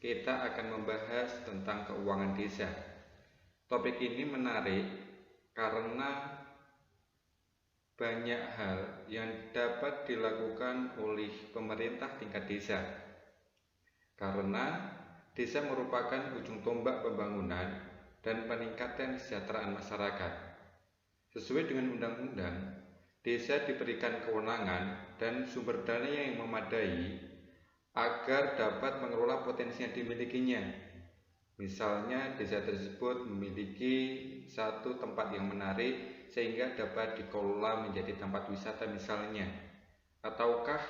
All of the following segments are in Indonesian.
kita akan membahas tentang keuangan desa. Topik ini menarik karena banyak hal yang dapat dilakukan oleh pemerintah tingkat desa. Karena desa merupakan ujung tombak pembangunan dan peningkatan kesejahteraan masyarakat. Sesuai dengan undang-undang, desa diberikan kewenangan dan sumber dana yang memadai agar dapat mengelola potensi yang dimilikinya. Misalnya, desa tersebut memiliki satu tempat yang menarik sehingga dapat dikelola menjadi tempat wisata misalnya. Ataukah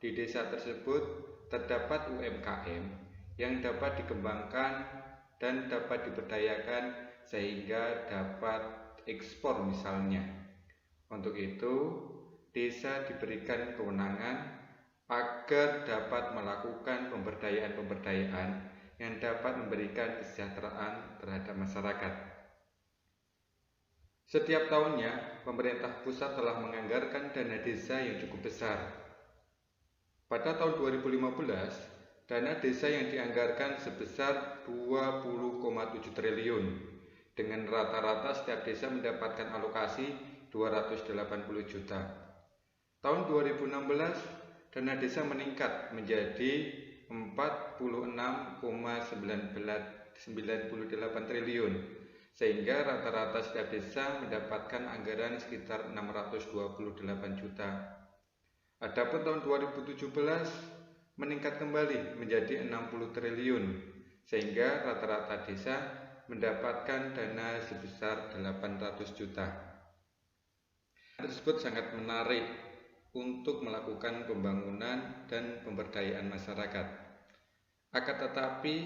di desa tersebut terdapat UMKM yang dapat dikembangkan dan dapat diberdayakan sehingga dapat ekspor misalnya. Untuk itu, desa diberikan kewenangan agar dapat melakukan pemberdayaan yang dapat memberikan kesejahteraan terhadap masyarakat. Setiap tahunnya, pemerintah pusat telah menganggarkan dana desa yang cukup besar. Pada tahun 2015, dana desa yang dianggarkan sebesar 20,7 triliun. Dengan rata-rata setiap desa mendapatkan alokasi 280 juta. Tahun 2016, dana desa meningkat menjadi 46,98 triliun, sehingga rata-rata setiap desa mendapatkan anggaran sekitar 628 juta. Adapun tahun 2017 meningkat kembali menjadi 60 triliun, sehingga rata-rata desa mendapatkan dana sebesar 800 juta. Tersebut sangat menarik untuk melakukan pembangunan dan pemberdayaan masyarakat. Akan tetapi,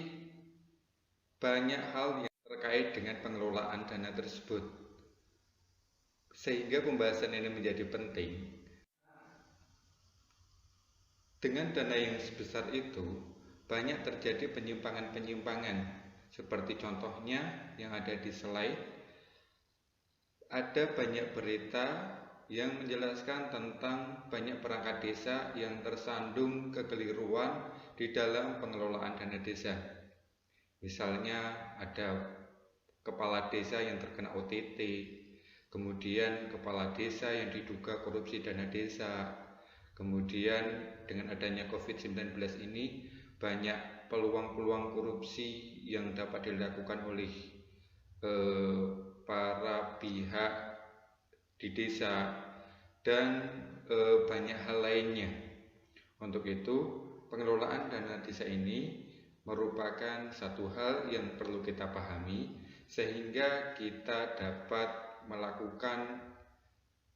banyak hal yang terkait dengan pengelolaan dana tersebut, sehingga pembahasan ini menjadi penting. Dengan dana yang sebesar itu, banyak terjadi penyimpangan-penyimpangan, seperti contohnya yang ada di slide. Ada banyak berita yang menjelaskan tentang banyak perangkat desa yang tersandung kekeliruan di dalam pengelolaan dana desa. Misalnya ada kepala desa yang terkena OTT, kemudian kepala desa yang diduga korupsi dana desa. Kemudian dengan adanya COVID-19 ini, banyak peluang-peluang korupsi yang dapat dilakukan oleh para pihak di desa dan banyak hal lainnya. Untuk itu, pengelolaan dana desa ini merupakan satu hal yang perlu kita pahami sehingga kita dapat melakukan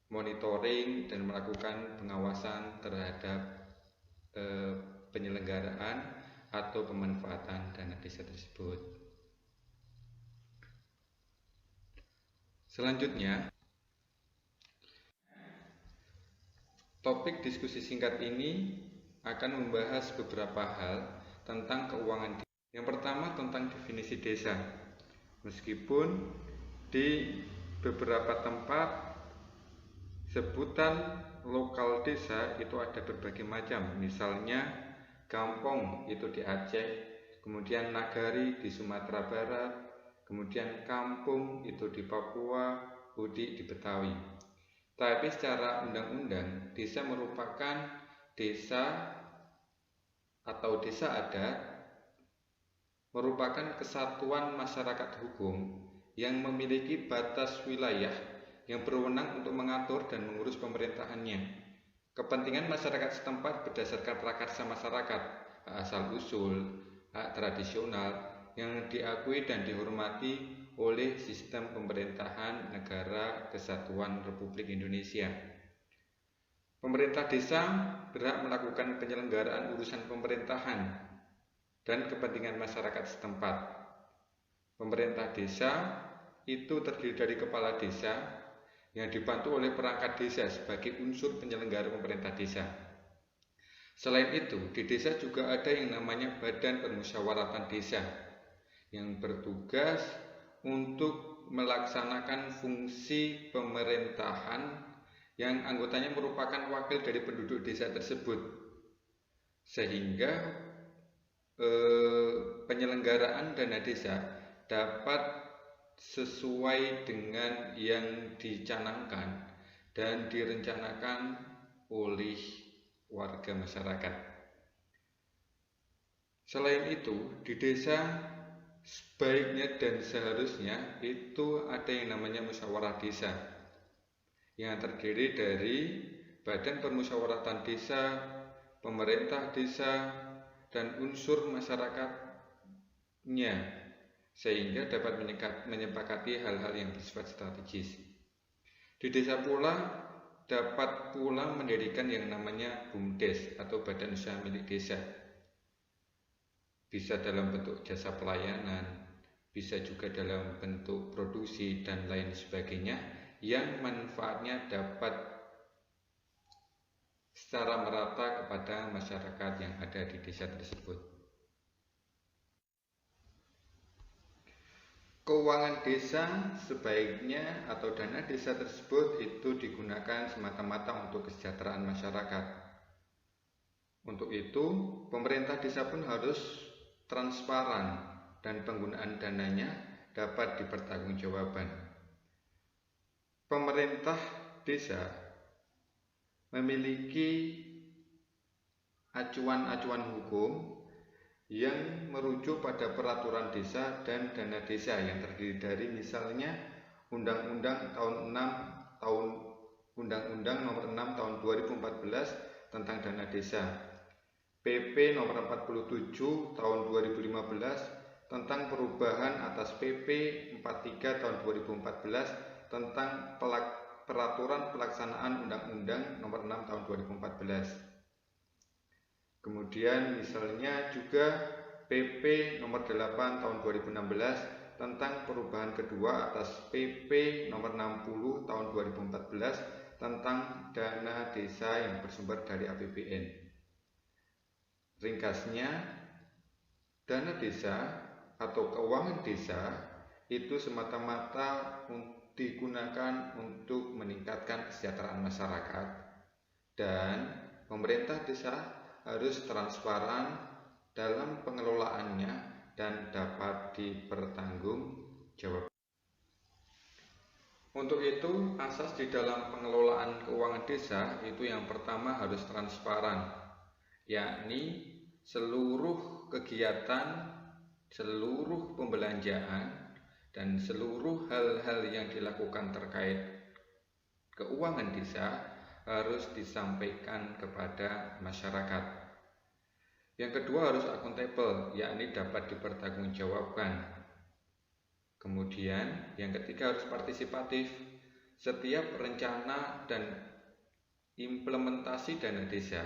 monitoring dan melakukan pengawasan terhadap penyelenggaraan atau pemanfaatan dana desa tersebut. Selanjutnya, topik diskusi singkat ini akan membahas beberapa hal tentang keuangan desa. Yang pertama tentang definisi desa. Meskipun di beberapa tempat sebutan lokal desa itu ada berbagai macam, misalnya kampung itu di Aceh, kemudian nagari di Sumatera Barat, kemudian kampung itu di Papua, udik di Betawi. Tapi secara undang-undang, desa merupakan desa atau desa adat merupakan kesatuan masyarakat hukum yang memiliki batas wilayah yang berwenang untuk mengatur dan mengurus pemerintahannya. Kepentingan masyarakat setempat berdasarkan prakarsa masyarakat, hak asal-usul, hak tradisional yang diakui dan dihormati oleh sistem pemerintahan Negara Kesatuan Republik Indonesia. Pemerintah desa berhak melakukan penyelenggaraan urusan pemerintahan dan kepentingan masyarakat setempat. Pemerintah desa itu terdiri dari kepala desa yang dibantu oleh perangkat desa sebagai unsur penyelenggara pemerintah desa. Selain itu, di desa juga ada yang namanya Badan Permusyawaratan Desa yang bertugas untuk melaksanakan fungsi pemerintahan yang anggotanya merupakan wakil dari penduduk desa tersebut, sehingga penyelenggaraan dana desa dapat sesuai dengan yang dicanangkan dan direncanakan oleh warga masyarakat. Selain itu, di desa sebaiknya dan seharusnya itu ada yang namanya musyawarah desa yang terdiri dari badan permusyawaratan desa, pemerintah desa, dan unsur masyarakatnya sehingga dapat menyepakati hal-hal yang bersifat strategis. Di desa pula dapat pula mendirikan yang namanya BUMDes atau badan usaha milik desa. Bisa dalam bentuk jasa pelayanan, bisa juga dalam bentuk produksi dan lain sebagainya yang manfaatnya dapat secara merata kepada masyarakat yang ada di desa tersebut. Keuangan desa sebaiknya atau dana desa tersebut itu digunakan semata-mata untuk kesejahteraan masyarakat. Untuk itu, pemerintah desa pun harus transparan dan penggunaan dananya dapat dipertanggungjawabkan. Pemerintah desa memiliki acuan-acuan hukum yang merujuk pada peraturan desa dan dana desa yang terdiri dari misalnya Undang-Undang Nomor 6 Tahun 2014 tentang dana desa, PP Nomor 47 Tahun 2015 tentang perubahan atas PP 43 Tahun 2014 tentang peraturan pelaksanaan Undang-Undang Nomor 6 Tahun 2014. Kemudian misalnya juga PP Nomor 8 Tahun 2016 tentang perubahan kedua atas PP Nomor 60 Tahun 2014 tentang dana desa yang bersumber dari APBN. Ringkasnya, dana desa atau keuangan desa itu semata-mata digunakan untuk meningkatkan kesejahteraan masyarakat, dan pemerintah desa harus transparan dalam pengelolaannya dan dapat dipertanggungjawabkan. Untuk itu, asas di dalam pengelolaan keuangan desa itu yang pertama harus transparan, yakni seluruh kegiatan, seluruh pembelanjaan, dan seluruh hal-hal yang dilakukan terkait keuangan desa harus disampaikan kepada masyarakat. Yang kedua harus akuntabel, yakni dapat dipertanggungjawabkan. Kemudian yang ketiga harus partisipatif. Setiap rencana dan implementasi dana desa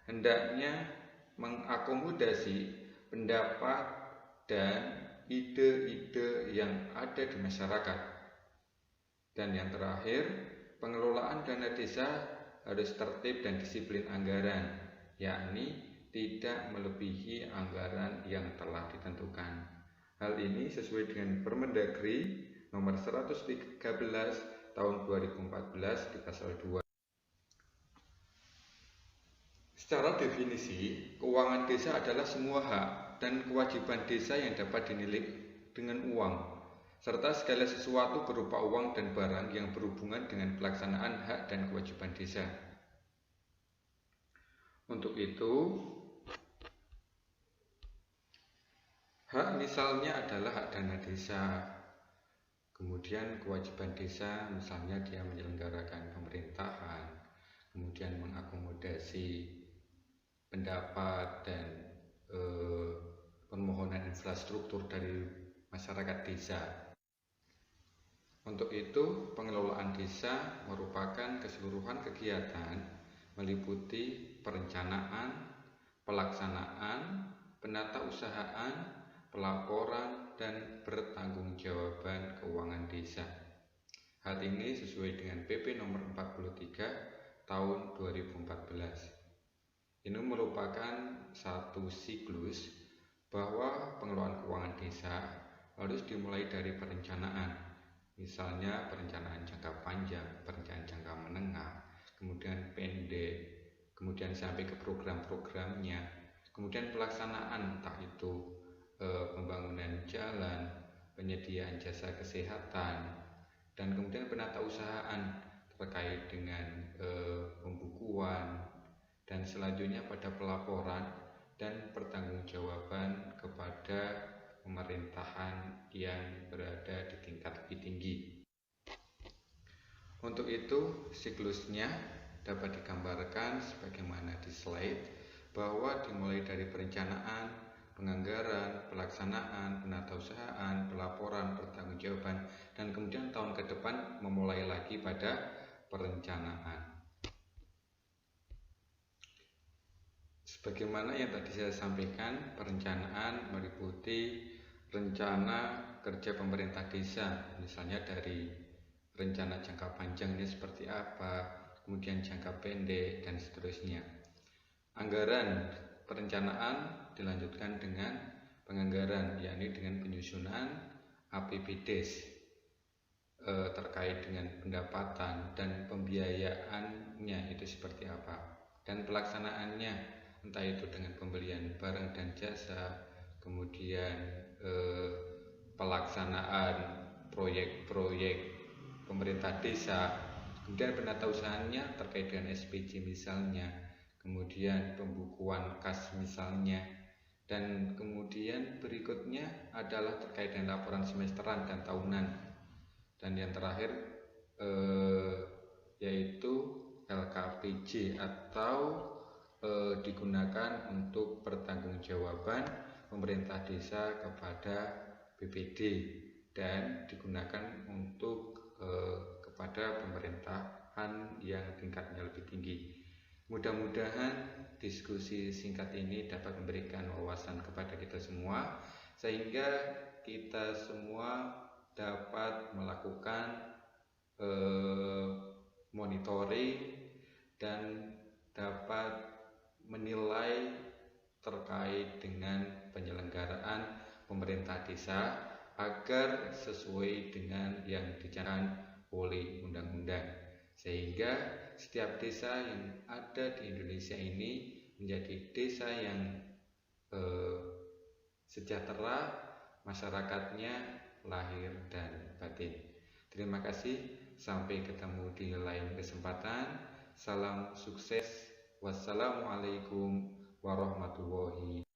hendaknya mengakomodasi pendapat dan ide-ide yang ada di masyarakat. Dan yang terakhir, pengelolaan dana desa harus tertib dan disiplin anggaran, yakni tidak melebihi anggaran yang telah ditentukan. Hal ini sesuai dengan Permendagri Nomor 113 Tahun 2014 di Pasal 2. Secara definisi, keuangan desa adalah semua hak dan kewajiban desa yang dapat dinilai dengan uang, serta segala sesuatu berupa uang dan barang yang berhubungan dengan pelaksanaan hak dan kewajiban desa. Untuk itu, hak misalnya adalah hak dana desa, kemudian kewajiban desa misalnya dia menyelenggarakan pemerintahan, kemudian mengakomodasi pendapat dan permohonan infrastruktur dari masyarakat desa. Untuk itu, pengelolaan desa merupakan keseluruhan kegiatan meliputi perencanaan, pelaksanaan, penatausahaan, pelaporan, dan pertanggungjawaban keuangan desa. Hal ini sesuai dengan PP Nomor 43 Tahun 2014. Ini merupakan satu siklus bahwa pengelolaan keuangan desa harus dimulai dari perencanaan, misalnya perencanaan jangka panjang, perencanaan jangka menengah, kemudian pendek, kemudian sampai ke program-programnya, kemudian pelaksanaan, entah itu penyediaan jasa kesehatan, dan kemudian penatausahaan terkait dengan pembukuan, dan selanjutnya pada pelaporan dan pertanggungjawaban kepada pemerintahan yang berada di tingkat lebih tinggi. Untuk itu, siklusnya dapat digambarkan sebagaimana di slide, bahwa dimulai dari perencanaan, penganggaran, pelaksanaan, penatausahaan, pelaporan, pertanggungjawaban, dan kemudian tahun ke depan memulai lagi pada perencanaan. Sebagaimana yang tadi saya sampaikan, perencanaan meliputi rencana kerja pemerintah desa, misalnya dari rencana jangka panjangnya seperti apa, kemudian jangka pendek, dan seterusnya. Anggaran perencanaan dilanjutkan dengan penganggaran, yakni dengan penyusunan APBDes terkait dengan pendapatan dan pembiayaannya itu seperti apa, dan pelaksanaannya entah itu dengan pembelian barang dan jasa, kemudian pelaksanaan proyek-proyek pemerintah desa, kemudian penatausahaannya terkait dengan SPJ misalnya, kemudian pembukuan kas misalnya, dan kemudian berikutnya adalah terkait dengan laporan semesteran dan tahunan, dan yang terakhir yaitu LKPJ atau digunakan untuk pertanggungjawaban pemerintah desa kepada BPD, dan digunakan untuk kepada pemerintahan yang tingkatnya lebih tinggi. Mudah-mudahan diskusi singkat ini dapat memberikan wawasan kepada kita semua, sehingga kita semua dapat melakukan monitoring dan dapat menilai terkait dengan penyelenggaraan pemerintah desa agar sesuai dengan yang dicanangkan oleh undang-undang, sehingga setiap desa yang ada di Indonesia ini menjadi desa yang sejahtera, masyarakatnya lahir dan batin. Terima kasih, sampai ketemu di lain kesempatan. Salam sukses. Wassalamualaikum warahmatullahi